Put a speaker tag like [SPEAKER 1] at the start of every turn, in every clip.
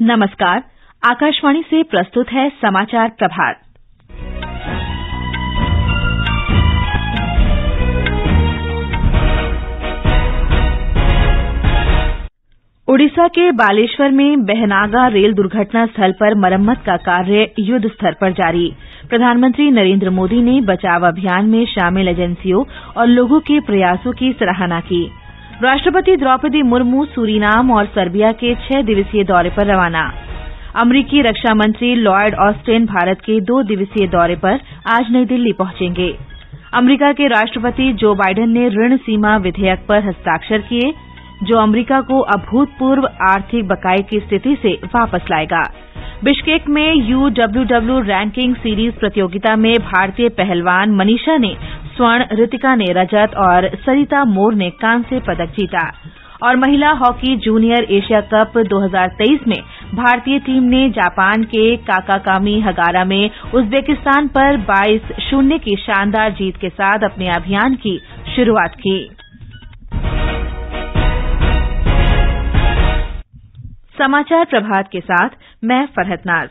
[SPEAKER 1] नमस्कार। आकाशवाणी से प्रस्तुत है समाचार प्रभात। ओडिशा के बालेश्वर में बहनागा रेल दुर्घटना स्थल पर मरम्मत का कार्य युद्ध स्तर पर जारी। प्रधानमंत्री नरेंद्र मोदी ने बचाव अभियान में शामिल एजेंसियों और लोगों के प्रयासों की सराहना की। राष्ट्रपति द्रौपदी मुर्मू सूरीनाम और सर्बिया के 6 दिवसीय दौरे पर रवाना। अमरीकी रक्षा मंत्री लॉयड ऑस्टिन भारत के 2 दिवसीय दौरे पर आज नई दिल्ली पहुंचेंगे। अमरीका के राष्ट्रपति जो बाइडेन ने ऋण सीमा विधेयक पर हस्ताक्षर किए, जो अमरीका को अभूतपूर्व आर्थिक बकाये की स्थिति से वापस लाएगा। बिश्केक में UWW रैंकिंग सीरीज प्रतियोगिता में भारतीय पहलवान मनीषा ने स्वर्ण, ऋतिका ने रजत और सरिता मोर ने कांस्य पदक जीता। और महिला हॉकी जूनियर एशिया कप 2023 में भारतीय टीम ने जापान के काकाकामी हगारा में उज्बेकिस्तान पर 22-0 की शानदार जीत के साथ अपने अभियान की शुरुआत की। समाचार प्रभात के साथ मैं फरहत नाज।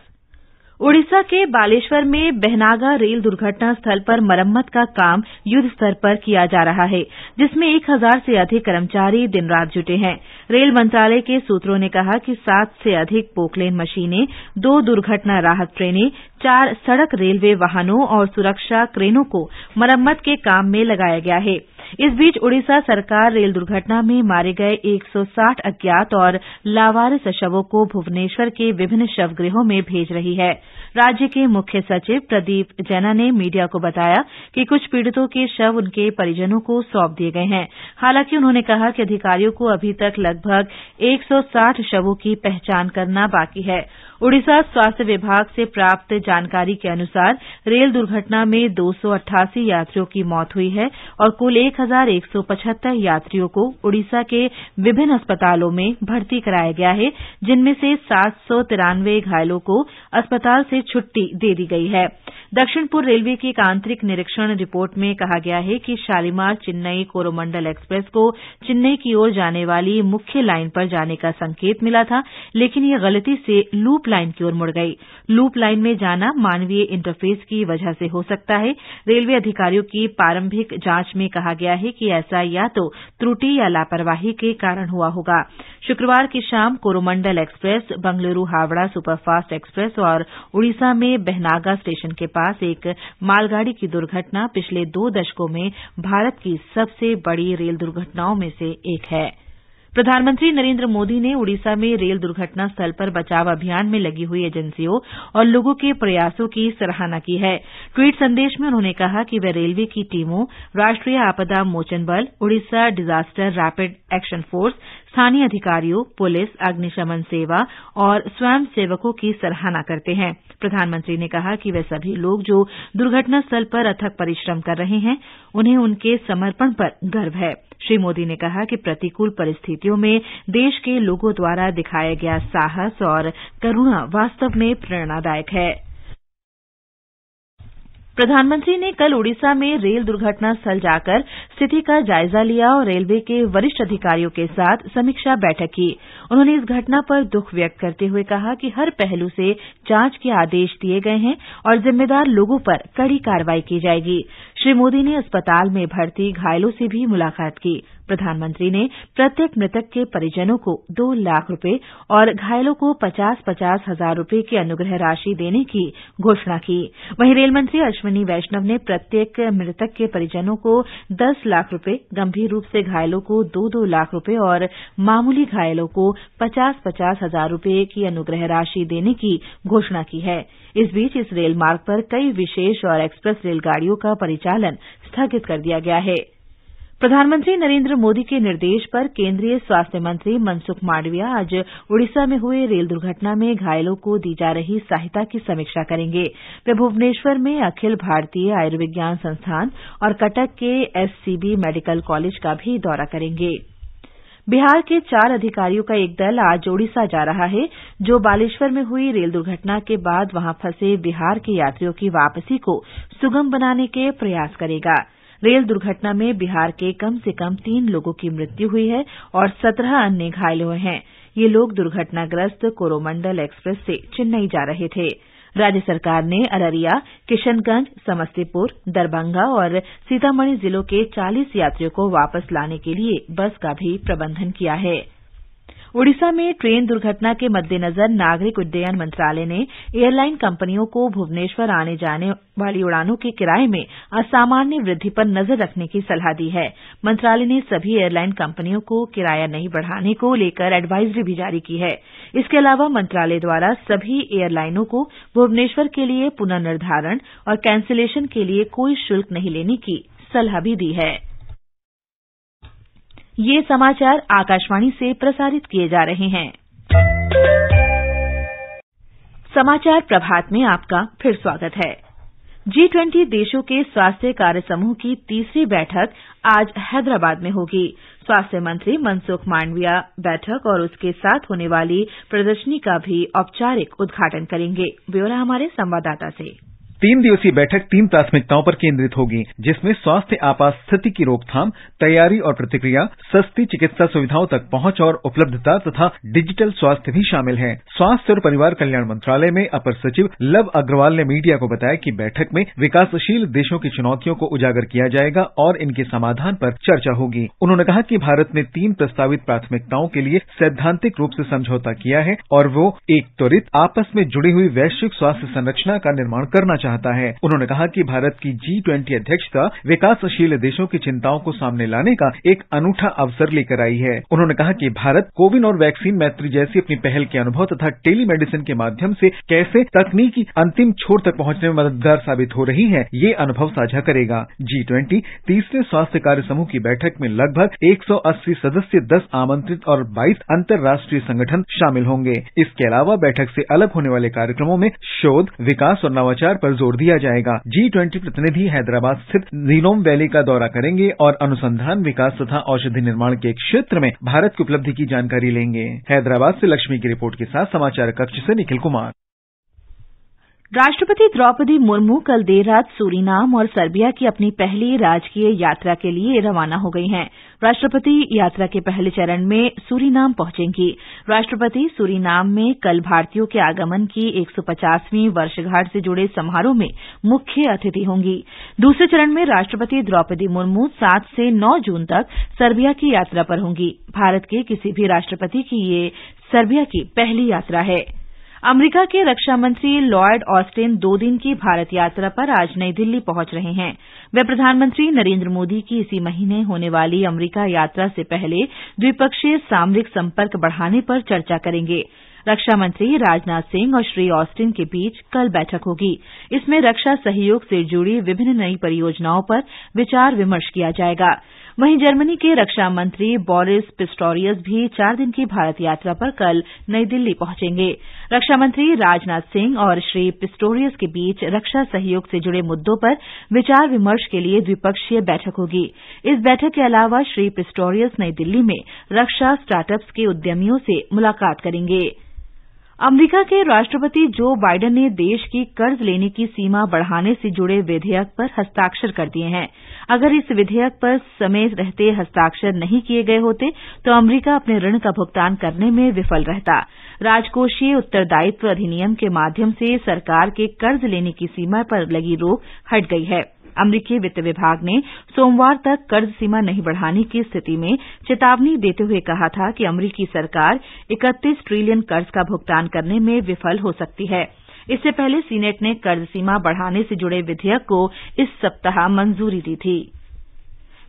[SPEAKER 1] ओडिशा के बालेश्वर में बहनागा रेल दुर्घटना स्थल पर मरम्मत का काम युद्ध स्तर पर किया जा रहा है, जिसमें 1000 से अधिक कर्मचारी दिन रात जुटे हैं। रेल मंत्रालय के सूत्रों ने कहा कि 7 से अधिक पोकलेन मशीनें, 2 दुर्घटना राहत ट्रेनें, 4 सड़क रेलवे वाहनों और सुरक्षा क्रेनों को मरम्मत के काम में लगाया गया है। इस बीच ओडिशा सरकार रेल दुर्घटना में मारे गए 160 अज्ञात और लावारिस शवों को भुवनेश्वर के विभिन्न शवगृहों में भेज रही है। राज्य के मुख्य सचिव प्रदीप जैना ने मीडिया को बताया कि कुछ पीड़ितों के शव उनके परिजनों को सौंप दिए गए हैं। हालांकि उन्होंने कहा कि अधिकारियों को अभी तक लगभग 160 शवों की पहचान करना बाकी है। ओडिशा स्वास्थ्य विभाग से प्राप्त जानकारी के अनुसार रेल दुर्घटना में 288 यात्रियों की मौत हुई है और कुल 1175 यात्रियों को ओडिशा के विभिन्न अस्पतालों में भर्ती कराया गया है, जिनमें से 793 घायलों को अस्पताल से छुट्टी दे दी गई है। दक्षिण पूर्व रेलवे की एक आंतरिक निरीक्षण रिपोर्ट में कहा गया है कि शालीमार चेन्नई कोरोमंडल एक्सप्रेस को चेन्नई की ओर जाने वाली मुख्य लाइन पर जाने का संकेत मिला था, लेकिन यह गलती से लूप लाइन की ओर मुड़ गई। लूप लाइन में जाना मानवीय इंटरफेस की वजह से हो सकता है। रेलवे अधिकारियों की प्रारंभिक जांच में कहा गया है कि ऐसा या तो त्रुटि या लापरवाही के कारण हुआ होगा। शुक्रवार की शाम Coromandel express, Bengaluru Howrah superfast express और ओडिशा में बहनागा स्टेशन के पास एक मालगाड़ी की दुर्घटना पिछले 2 दशकों में भारत की सबसे बड़ी रेल दुर्घटनाओं में से एक है। प्रधानमंत्री नरेंद्र मोदी ने ओडिशा में रेल दुर्घटना स्थल पर बचाव अभियान में लगी हुई एजेंसियों और लोगों के प्रयासों की सराहना की है। ट्वीट संदेश में उन्होंने कहा कि वे रेलवे की टीमों, राष्ट्रीय आपदा मोचन बल, Odisha disaster rapid action force, स्थानीय अधिकारियों, पुलिस, अग्निशमन सेवा और स्वयं सेवकों की सराहना करते हैं। प्रधानमंत्री ने कहा कि वे सभी लोग जो दुर्घटना स्थल पर अथक परिश्रम कर रहे हैं, उन्हें उनके समर्पण पर गर्व है। श्री मोदी ने कहा कि प्रतिकूल परिस्थितियों में देश के लोगों द्वारा दिखाया गया साहस और करुणा वास्तव में प्रेरणादायक है। प्रधानमंत्री ने कल ओडिशा में रेल दुर्घटना स्थल जाकर स्थिति का जायजा लिया और रेलवे के वरिष्ठ अधिकारियों के साथ समीक्षा बैठक की। उन्होंने इस घटना पर दुख व्यक्त करते हुए कहा कि हर पहलू से जांच के आदेश दिए गए हैं और जिम्मेदार लोगों पर कड़ी कार्रवाई की जाएगी। श्री मोदी ने अस्पताल में भर्ती घायलों से भी मुलाकात की। प्रधानमंत्री ने प्रत्येक मृतक के परिजनों को 2 लाख रुपए और घायलों को 50-50 हजार रुपए की अनुग्रह राशि देने की घोषणा की। वहीं रेल मंत्री अश्विनी वैष्णव ने प्रत्येक मृतक के परिजनों को 10 लाख रुपए, गंभीर रूप से घायलों को 2-2 लाख रुपए और मामूली घायलों को 50-50 हजार रुपए की अनुग्रह राशि देने की घोषणा की है। इस बीच इस रेल मार्ग पर कई विशेष और एक्सप्रेस रेलगाड़ियों का परिचालन स्थगित कर दिया गया है। प्रधानमंत्री नरेंद्र मोदी के निर्देश पर केंद्रीय स्वास्थ्य मंत्री मनसुख मांडविया आज ओडिशा में हुए रेल दुर्घटना में घायलों को दी जा रही सहायता की समीक्षा करेंगे। वे भुवनेश्वर में अखिल भारतीय आयुर्विज्ञान संस्थान और कटक के SCB मेडिकल कॉलेज का भी दौरा करेंगे। बिहार के 4 अधिकारियों का एक दल आज ओडिशा जा रहा है, जो बालेश्वर में हुई रेल दुर्घटना के बाद वहां फंसे बिहार के यात्रियों की वापसी को सुगम बनाने के प्रयास करेगा। रेल दुर्घटना में बिहार के कम से कम 3 लोगों की मृत्यु हुई है और 17 अन्य घायल हुए हैं। ये लोग दुर्घटनाग्रस्त कोरोमंडल एक्सप्रेस से चेन्नई जा रहे थे। राज्य सरकार ने अररिया, किशनगंज, समस्तीपुर, दरभंगा और सीतामढ़ी जिलों के 40 यात्रियों को वापस लाने के लिए बस का भी प्रबंधन किया है। ओडिशा में ट्रेन दुर्घटना के मद्देनजर नागरिक उड्डयन मंत्रालय ने एयरलाइन कंपनियों को भुवनेश्वर आने जाने वाली उड़ानों के किराए में असामान्य वृद्धि पर नजर रखने की सलाह दी है। मंत्रालय ने सभी एयरलाइन कंपनियों को किराया नहीं बढ़ाने को लेकर एडवाइजरी भी जारी की है। इसके अलावा मंत्रालय द्वारा सभी एयरलाइनों को भुवनेश्वर के लिए पुनर्निर्धारण और कैंसिलेशन के लिए कोई शुल्क नहीं लेने की सलाह भी दी है। ये समाचार आकाशवाणी से प्रसारित किए जा रहे हैं। समाचार प्रभात में आपका फिर स्वागत है। G20 देशों के स्वास्थ्य कार्य समूह की तीसरी बैठक आज हैदराबाद में होगी। स्वास्थ्य मंत्री मनसुख मांडविया बैठक और उसके साथ होने वाली प्रदर्शनी का भी औपचारिक उद्घाटन करेंगे। ब्यौरा हमारे संवाददाता से।
[SPEAKER 2] 3 दिवसीय बैठक 3 प्राथमिकताओं पर केंद्रित होगी, जिसमें स्वास्थ्य आपात स्थिति की रोकथाम, तैयारी और प्रतिक्रिया, सस्ती चिकित्सा सुविधाओं तक पहुंच और उपलब्धता तथा डिजिटल स्वास्थ्य भी शामिल है। स्वास्थ्य और परिवार कल्याण मंत्रालय में अपर सचिव लव अग्रवाल ने मीडिया को बताया कि बैठक में विकासशील देशों की चुनौतियों को उजागर किया जाएगा और इनके समाधान पर चर्चा होगी। उन्होंने कहा कि भारत ने 3 प्रस्तावित प्राथमिकताओं के लिए सैद्धांतिक रूप से समझौता किया है और वो एक त्वरित, आपस में जुड़ी हुई वैश्विक स्वास्थ्य संरचना का निर्माण करना चाहता है। उन्होंने कहा कि भारत की G20 अध्यक्षता विकासशील देशों की चिंताओं को सामने लाने का एक अनूठा अवसर लेकर आई है। उन्होंने कहा कि भारत कोविन और वैक्सीन मैत्री जैसी अपनी पहल के अनुभव तथा टेलीमेडिसिन के माध्यम से कैसे तकनीकी अंतिम छोर तक पहुंचने में मददगार साबित हो रही है, ये अनुभव साझा करेगा। G20 तीसरे स्वास्थ्य कार्य समूह की बैठक में लगभग 180 सदस्य, 10 आमंत्रित और 22 अंतर्राष्ट्रीय संगठन शामिल होंगे। इसके अलावा बैठक से अलग होने वाले कार्यक्रमों में शोध, विकास और नवाचार पर जोर दिया जाएगा। G20 प्रतिनिधि हैदराबाद स्थित जीनोम वैली का दौरा करेंगे और अनुसंधान, विकास तथा औषधि निर्माण के क्षेत्र में भारत की उपलब्धि की जानकारी लेंगे। हैदराबाद से लक्ष्मी की रिपोर्ट के साथ समाचार कक्ष से निखिल कुमार।
[SPEAKER 1] राष्ट्रपति द्रौपदी मुर्मू कल देर रात सूरीनाम और सर्बिया की अपनी पहली राजकीय यात्रा के लिए रवाना हो गई हैं। राष्ट्रपति यात्रा के पहले चरण में सूरीनाम पहुंचेंगी। राष्ट्रपति सूरीनाम में कल भारतीयों के आगमन की 150वीं वर्षगांठ से जुड़े समारोह में मुख्य अतिथि होंगी। दूसरे चरण में राष्ट्रपति द्रौपदी मुर्मू 7 से 9 जून तक सर्बिया की यात्रा पर होंगी। भारत के किसी भी राष्ट्रपति की ये सर्बिया की पहली यात्रा है। अमेरिका के रक्षा मंत्री लॉयड ऑस्टिन 2 दिन की भारत यात्रा पर आज नई दिल्ली पहुंच रहे हैं। वे प्रधानमंत्री नरेंद्र मोदी की इसी महीने होने वाली अमेरिका यात्रा से पहले द्विपक्षीय सामरिक संपर्क बढ़ाने पर चर्चा करेंगे। रक्षा मंत्री राजनाथ सिंह और श्री ऑस्टिन के बीच कल बैठक होगी। इसमें रक्षा सहयोग से जुड़ी विभिन्न नई परियोजनाओं पर विचार विमर्श किया जाएगा। वहीं जर्मनी के रक्षा मंत्री बोरिस पिस्टोरियस भी 4 दिन की भारत यात्रा पर कल नई दिल्ली पहुंचेंगे। रक्षा मंत्री राजनाथ सिंह और श्री पिस्टोरियस के बीच रक्षा सहयोग से जुड़े मुद्दों पर विचार विमर्श के लिए द्विपक्षीय बैठक होगी। इस बैठक के अलावा श्री पिस्टोरियस नई दिल्ली में रक्षा स्टार्टअप्स के उद्यमियों से मुलाकात करेंगे। अमेरिका के राष्ट्रपति जो बाइडेन ने देश की कर्ज लेने की सीमा बढ़ाने से जुड़े विधेयक पर हस्ताक्षर कर दिए हैं। अगर इस विधेयक पर समय रहते हस्ताक्षर नहीं किए गए होते तो अमेरिका अपने ऋण का भुगतान करने में विफल रहता। राजकोषीय उत्तरदायित्व अधिनियम के माध्यम से सरकार के कर्ज लेने की सीमा पर लगी रोक हट गई है। अमेरिकी वित्त विभाग ने सोमवार तक कर्ज सीमा नहीं बढ़ाने की स्थिति में चेतावनी देते हुए कहा था कि अमेरिकी सरकार 31 ट्रिलियन कर्ज का भुगतान करने में विफल हो सकती है। इससे पहले सीनेट ने कर्ज सीमा बढ़ाने से जुड़े विधेयक को इस सप्ताह मंजूरी दी थी।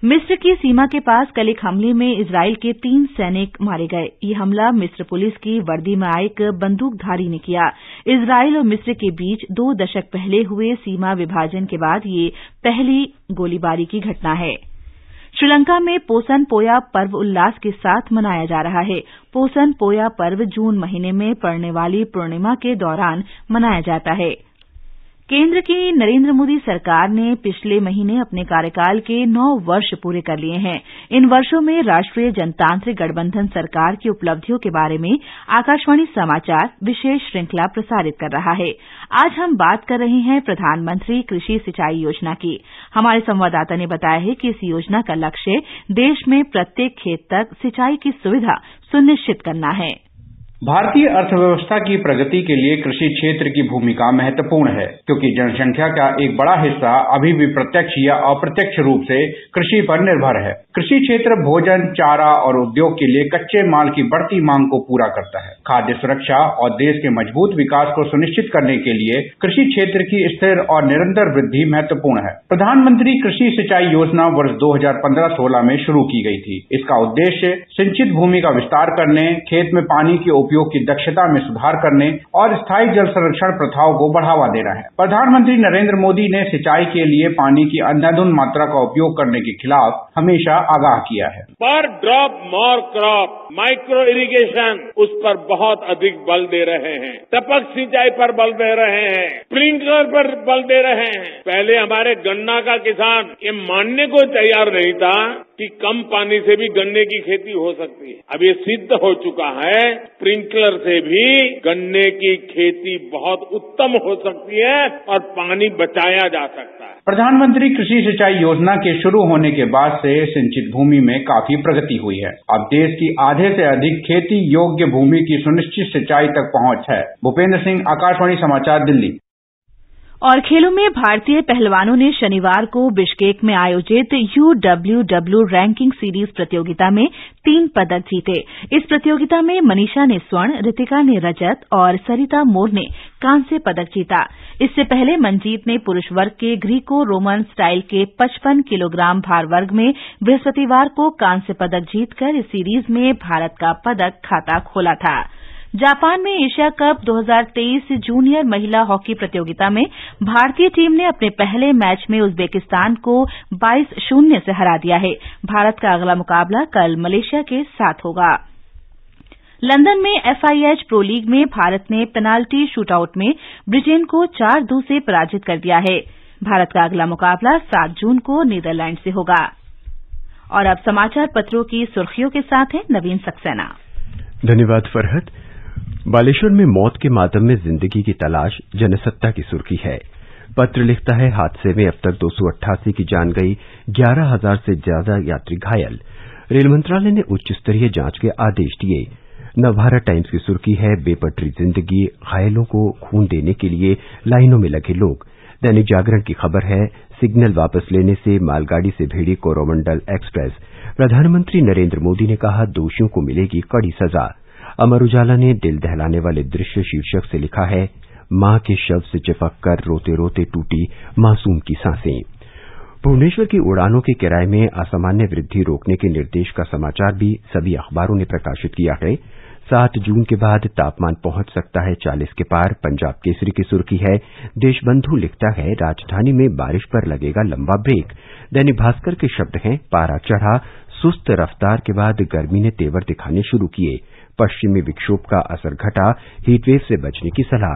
[SPEAKER 1] मिस्र की सीमा के पास कल एक हमले में इजराइल के 3 सैनिक मारे गए। ये हमला मिस्र पुलिस की वर्दी में आए एक बंदूकधारी ने किया। इजराइल और मिस्र के बीच 2 दशक पहले हुए सीमा विभाजन के बाद ये पहली गोलीबारी की घटना है। श्रीलंका में पोसन पोया पर्व उल्लास के साथ मनाया जा रहा है। पोसन पोया पर्व जून महीने में पड़ने वाली पूर्णिमा के दौरान मनाया जाता है। केंद्र की नरेंद्र मोदी सरकार ने पिछले महीने अपने कार्यकाल के 9 वर्ष पूरे कर लिए हैं। इन वर्षों में राष्ट्रीय जनतांत्रिक गठबंधन सरकार की उपलब्धियों के बारे में आकाशवाणी समाचार विशेष श्रृंखला प्रसारित कर रहा है। आज हम बात कर रहे हैं प्रधानमंत्री कृषि सिंचाई योजना की। हमारे संवाददाता ने बताया है कि इस योजना का लक्ष्य देश में प्रत्येक खेत तक सिंचाई की सुविधा सुनिश्चित करना है।
[SPEAKER 3] भारतीय अर्थव्यवस्था की प्रगति के लिए कृषि क्षेत्र की भूमिका महत्वपूर्ण है, क्योंकि जनसंख्या का एक बड़ा हिस्सा अभी भी प्रत्यक्ष या अप्रत्यक्ष रूप से कृषि पर निर्भर है। कृषि क्षेत्र भोजन, चारा और उद्योग के लिए कच्चे माल की बढ़ती मांग को पूरा करता है। खाद्य सुरक्षा और देश के मजबूत विकास को सुनिश्चित करने के लिए कृषि क्षेत्र की स्थिर और निरंतर वृद्धि महत्वपूर्ण है। प्रधानमंत्री कृषि सिंचाई योजना वर्ष 2015-16 में शुरू की गई थी। इसका उद्देश्य सिंचित भूमि का विस्तार करने, खेत में पानी के उपयोग की दक्षता में सुधार करने और स्थायी जल संरक्षण प्रथाओं को बढ़ावा देना है। प्रधानमंत्री नरेंद्र मोदी ने सिंचाई के लिए पानी की अंधाधुंध मात्रा का उपयोग करने के खिलाफ हमेशा आगाह किया है।
[SPEAKER 4] पर drop more crop, micro irrigation, उस पर बहुत अधिक बल दे रहे हैं। टपक सिंचाई पर बल दे रहे हैं, स्प्रिंकलर पर बल दे रहे हैं। पहले हमारे गन्ना का किसान ये मानने को तैयार नहीं था कि कम पानी से भी गन्ने की खेती हो सकती है। अब ये सिद्ध हो चुका है, स्प्रिंकलर से भी गन्ने की खेती बहुत उत्तम हो सकती है और पानी बचाया जा सकता है।
[SPEAKER 3] प्रधानमंत्री कृषि सिंचाई योजना के शुरू होने के बाद से सिंचित भूमि में काफी प्रगति हुई है। अब देश की आधे से अधिक खेती योग्य भूमि की सुनिश्चित सिंचाई तक पहुंच है। भूपेंद्र सिंह, आकाशवाणी समाचार, दिल्ली।
[SPEAKER 1] और खेलों में भारतीय पहलवानों ने शनिवार को बिश्केक में आयोजित UWW रैंकिंग सीरीज प्रतियोगिता में 3 पदक जीते। इस प्रतियोगिता में मनीषा ने स्वर्ण, रितिका ने रजत और सरिता मोर ने कांस्य पदक जीता। इससे पहले मंजीत ने पुरुष वर्ग के ग्रीको रोमन स्टाइल के 55 किलोग्राम भार वर्ग में बृहस्पतिवार को कांस्य पदक जीतकर इस सीरीज में भारत का पदक खाता खोला था। जापान में एशिया कप 2023 जूनियर महिला हॉकी प्रतियोगिता में भारतीय टीम ने अपने पहले मैच में उज्बेकिस्तान को 22-0 से हरा दिया है। भारत का अगला मुकाबला कल मलेशिया के साथ होगा। लंदन में FIH प्रो लीग में भारत ने पेनाल्टी शूटआउट में ब्रिटेन को 4-2 से पराजित कर दिया है। भारत का अगला मुकाबला 7 जून को नीदरलैंड से होगा। और अब समाचार पत्रों की सुर्खियों के साथ हैं नवीन सक्सेना।
[SPEAKER 5] धन्यवाद फरहत। बालेश्वर में मौत के मातम में जिंदगी की तलाश जनसत्ता की सुर्खी है। पत्र लिखता है, हादसे में अब तक 288 की जान गई, 11,000 से ज्यादा यात्री घायल। रेल मंत्रालय ने उच्च स्तरीय जांच के आदेश दिए। नवभारत टाइम्स की सुर्खी है, बेपटरी जिंदगी, घायलों को खून देने के लिए लाइनों में लगे लोग। दैनिक जागरण की खबर है, सिग्नल वापस लेने से मालगाड़ी से भिड़ी कोरोमंडल एक्सप्रेस। प्रधानमंत्री नरेंद्र मोदी ने कहा, दोषियों को मिलेगी कड़ी सजा। अमर उजाला ने दिल दहलाने वाले दृश्य शीर्षक से लिखा है, मां के शव से चिपक कर रोते रोते टूटी मासूम की सांसें। भुवनेश्वर की उड़ानों के किराए में असामान्य वृद्धि रोकने के निर्देश का समाचार भी सभी अखबारों ने प्रकाशित किया है। 7 जून के बाद तापमान पहुंच सकता है 40 के पार। पंजाब केसरी की सुर्खी है, देशबंधु लिखता है, राजधानी में बारिश पर लगेगा लंबा ब्रेक। दैनिक भास्कर के शब्द हैं, पारा चढ़ा, सुस्त रफ्तार के बाद गर्मी ने तेवर दिखाने शुरू किए। पश्चिमी विक्षोभ का असर घटा, हीटवेव से बचने की सलाह।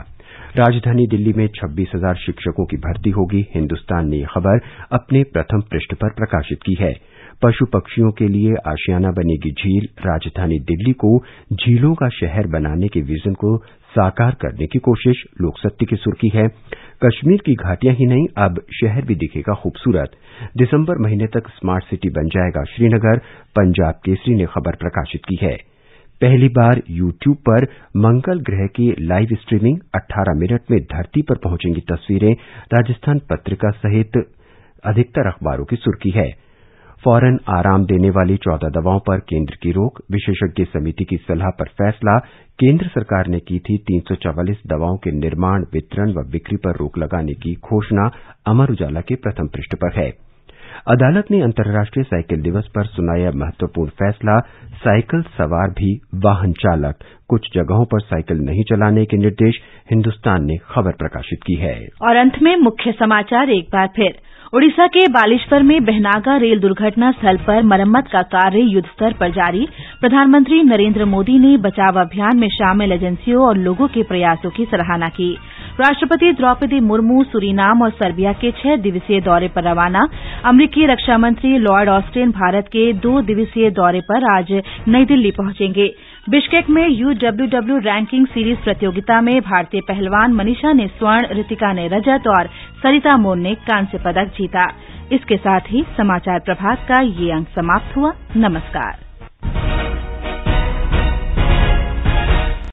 [SPEAKER 5] राजधानी दिल्ली में 26,000 शिक्षकों की भर्ती होगी। हिन्दुस्तान ने यह खबर अपने प्रथम पृष्ठ पर प्रकाशित की है। पशु पक्षियों के लिए आशियाना बनेगी झील। राजधानी दिल्ली को झीलों का शहर बनाने के विजन को साकार करने की कोशिश। लोकसत्य की सुर्खी है, कश्मीर की घाटियां ही नहीं, अब शहर भी दिखेगा खूबसूरत। दिसंबर महीने तक स्मार्ट सिटी बन जाएगा श्रीनगर। पंजाब केसरी ने खबर प्रकाशित की है। पहली बार यूट्यूब पर मंगल ग्रह की लाइव स्ट्रीमिंग, 18 मिनट में धरती पर पहुंचेंगी तस्वीरें। राजस्थान पत्रिका सहित अधिकतर अखबारों की सुर्खी है। फौरन आराम देने वाली 14 दवाओं पर केंद्र की रोक। विशेषज्ञ समिति की सलाह पर फैसला। केंद्र सरकार ने की थी 344 दवाओं के निर्माण, वितरण व बिक्री पर रोक लगाने की घोषणा। अमर उजाला के प्रथम पृष्ठ पर है। अदालत ने अंतर्राष्ट्रीय साइकिल दिवस पर सुनाया महत्वपूर्ण फैसला। साइकिल सवार भी वाहन चालक, कुछ जगहों पर साइकिल नहीं चलाने के निर्देश। हिन्दुस्तान ने खबर प्रकाशित की है।
[SPEAKER 1] और अंत में मुख्य समाचार एक बार फिर। ओडिशा के बालेश्वर में बहनागा रेल दुर्घटना स्थल पर मरम्मत का कार्य युद्धस्तर पर जारी। प्रधानमंत्री नरेंद्र मोदी ने बचाव अभियान में शामिल एजेंसियों और लोगों के प्रयासों की सराहना की। राष्ट्रपति द्रौपदी मुर्मू सूरीनाम और सर्बिया के 6 दिवसीय दौरे पर रवाना। अमरीकी रक्षा मंत्री लॉयड ऑस्टिन भारत के 2 दिवसीय दौरे पर आज नई दिल्ली पहुंचेंगे। बिश्केक में UWW रैंकिंग सीरीज प्रतियोगिता में भारतीय पहलवान मनीषा ने स्वर्ण, रितिका ने रजत और सरिता मोर ने कांस्य पदक जीता। इसके साथ ही समाचार प्रभात का ये अंक समाप्त हुआ। नमस्कार।